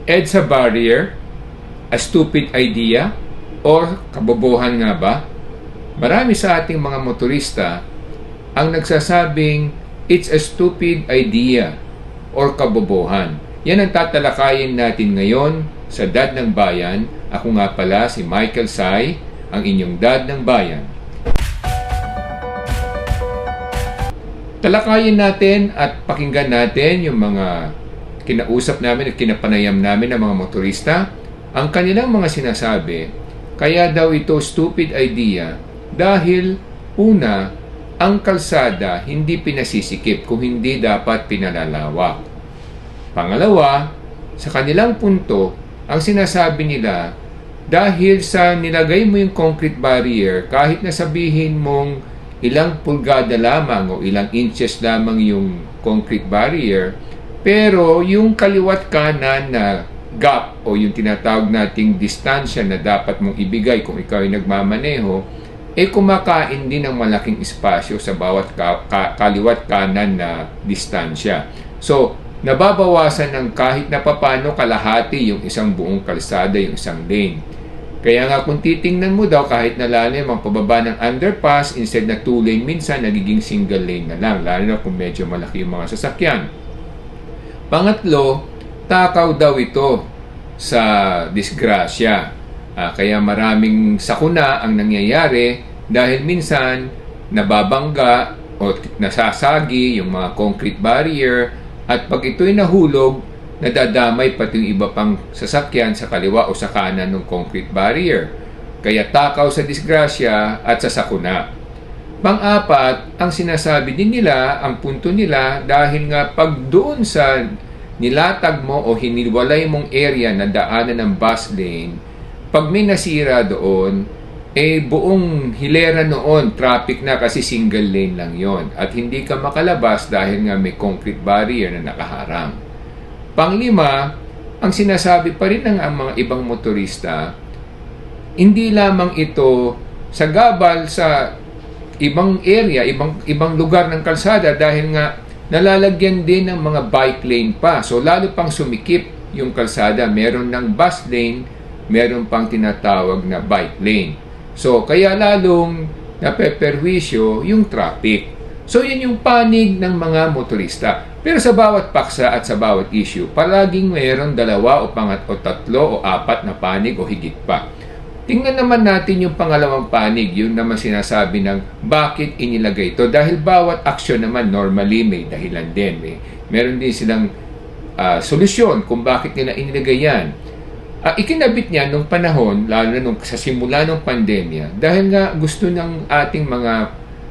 EDSA barrier, a stupid idea, or kabobohan nga ba? Marami sa ating mga motorista ang nagsasabing it's a stupid idea or kabobohan. Yan ang tatalakayin natin ngayon sa Dad ng Bayan. Ako nga pala si Michael Sai, ang inyong Dad ng Bayan. Talakayin natin at pakinggan natin yung mga kinausap namin at kinapanayam namin ng mga motorista. Ang kanilang mga sinasabi, kaya daw ito stupid idea dahil una, ang kalsada hindi pinasisikip kung hindi dapat pinalalawak. Pangalawa, sa kanilang punto, ang sinasabi nila, dahil sa nilagay mo yung concrete barrier, kahit na sabihin mong ilang pulgada lamang o ilang inches lamang yung concrete barrier, pero yung kaliwat kanan na gap o yung tinatawag nating distansya na dapat mong ibigay kung ikaw ay nagmamaneho, kumakain din ng malaking espasyo sa bawat kaliwat kanan na distansya. So, nababawasan ng kahit na papano kalahati yung isang buong kalsada, yung isang lane. Kaya nga kung titingnan mo daw kahit na lalim ang pababa ng underpass, instead na 2 lane minsan, nagiging single lane na lang, lalo na kung medyo malaki yung mga sasakyan. Pangatlo, takaw daw ito sa disgrasya. Kaya maraming sakuna ang nangyayari dahil minsan nababangga o nasasagi yung mga concrete barrier at pag ito'y nahulog, nadadamay pati yung iba pang sasakyan sa kaliwa o sa kanan ng concrete barrier. Kaya takaw sa disgrasya at sa sakuna. Pang-apat, ang sinasabi din nila, ang punto nila, dahil nga pag doon sa nilatag mo o hiniwalay mong area na daanan ng bus lane, pag may nasira doon, buong hilera noon, traffic na kasi single lane lang yon at hindi ka makalabas dahil nga may concrete barrier na nakaharang. Panglima, ang sinasabi pa rin ng mga ibang motorista, hindi lamang ito sa gabal sa ibang area, ibang lugar ng kalsada dahil nga nalalagyan din ng mga bike lane pa. So lalo pang sumikip yung kalsada, meron ng bus lane, meron pang tinatawag na bike lane. So kaya lalong napeperwisyo yung traffic. So yan yung panig ng mga motorista. Pero sa bawat paksa at sa bawat issue, palaging mayroon 2 o 3 o 4 na panig o higit pa. Tingnan naman natin yung pangalawang panig, yun naman sinasabi ng bakit inilagay ito. Dahil bawat aksyon naman normally may dahilan din. Meron din silang solusyon kung bakit nila inilagay yan. Ikinabit niya nung panahon, lalo na sa simula ng pandemya, dahil nga gusto ng ating mga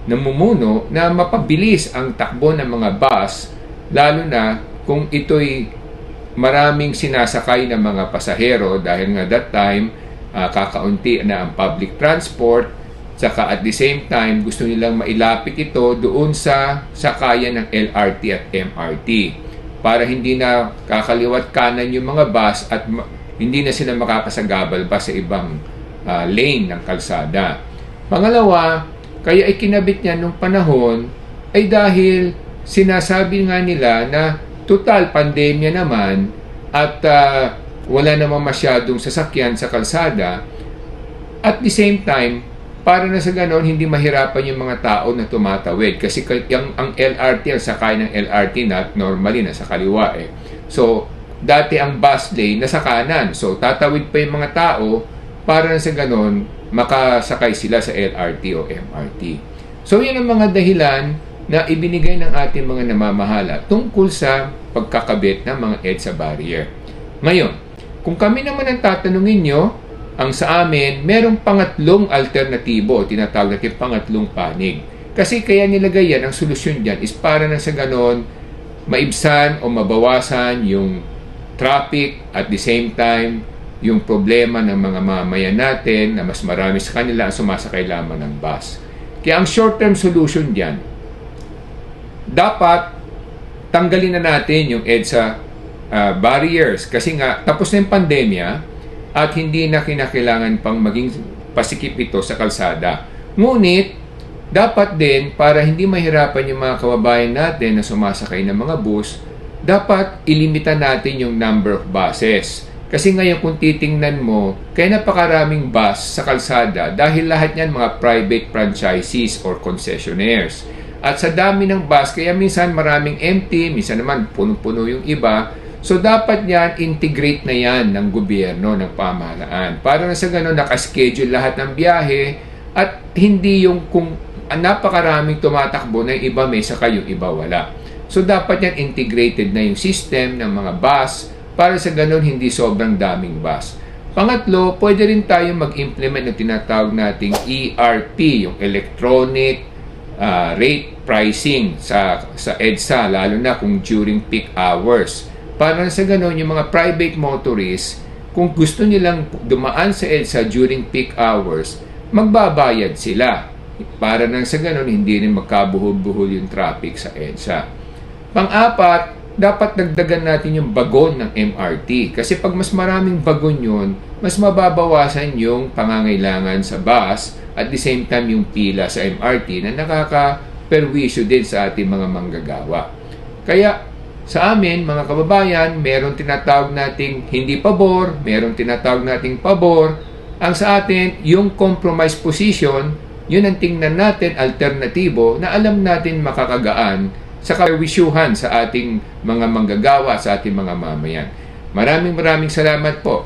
namumuno na mapabilis ang takbo ng mga bus, lalo na kung ito'y maraming sinasakay ng mga pasahero dahil nga that time, kakaunti na ang public transport, saka at the same time, gusto nilang mailapit ito doon sa sakayan ng LRT at MRT para hindi na kakaliwat kanan yung mga bus at hindi na sila makakasagabal pa sa ibang lane ng kalsada. Pangalawa, kaya ikinabit niya nung panahon ay dahil sinasabi nga nila na total pandemya naman at wala namang masyadong sasakyan sa kalsada. At the same time, para na sa ganon, hindi mahirapan yung mga tao na tumatawid. Kasi ang LRT, ang sakay ng LRT na normally nasa kaliwa So, dati ang bus lane nasa kanan. So, tatawid pa yung mga tao para na sa ganon, makasakay sila sa LRT o MRT. So, yan ang mga dahilan na ibinigay ng ating mga namamahala tungkol sa pagkakabit ng mga EDSA barrier. Ngayon, kung kami naman ang tatanungin nyo, ang sa amin, merong pangatlong alternatibo, tinatawag natin pangatlong panig. Kasi kaya nilagay yan, ang solusyon dyan is para na sa ganon, maibsan o mabawasan yung traffic at the same time, yung problema ng mga mamamayan natin na mas marami sa kanila ang sumasakay lamang ng bus. Kaya ang short-term solution dyan, dapat tanggalin na natin yung EDSA barriers kasi nga tapos na yung pandemya at hindi na kinakailangan pang maging pasikip ito sa kalsada. Ngunit dapat din para hindi mahirapan yung mga kababayan natin na sumasakay ng mga bus dapat ilimita natin yung number of buses. Kasi ngayon kung titingnan mo, kaya napakaraming bus sa kalsada dahil lahat yan mga private franchisees or concessionaires. At sa dami ng bus, kaya minsan maraming empty, minsan naman puno-puno yung iba. So dapat yan, integrate na yan ng gobyerno, ng pamahalaan. Para na sa ganun, nakaschedule lahat ng biyahe at hindi yung kung napakaraming tumatakbo na yung iba may saka yung iba wala. So dapat yan integrated na yung system ng mga bus para sa ganun hindi sobrang daming bus. Pangatlo, pwede rin tayo mag-implement ng tinatawag nating ERP, yung electronic rate pricing sa EDSA, lalo na kung during peak hours. Para sa ganun, yung mga private motorists, kung gusto nilang dumaan sa EDSA during peak hours, magbabayad sila. Para nang sa ganun, hindi rin magkabuhol-buhol yung traffic sa EDSA. Pang-apat, dapat dagdagan natin yung bagon ng MRT. Kasi pag mas maraming bagon yun, mas mababawasan yung pangangailangan sa bus at the same time yung pila sa MRT na nakaka-perwisyo din sa ating mga manggagawa. Kaya sa amin, mga kababayan, meron tinatawag nating hindi pabor, meron tinatawag nating pabor. Ang sa atin, yung compromise position, yun ang tingnan natin, alternatibo, na alam natin makakagaan sa kawisyuhan sa ating mga manggagawa, sa ating mga mamayan. Maraming salamat po.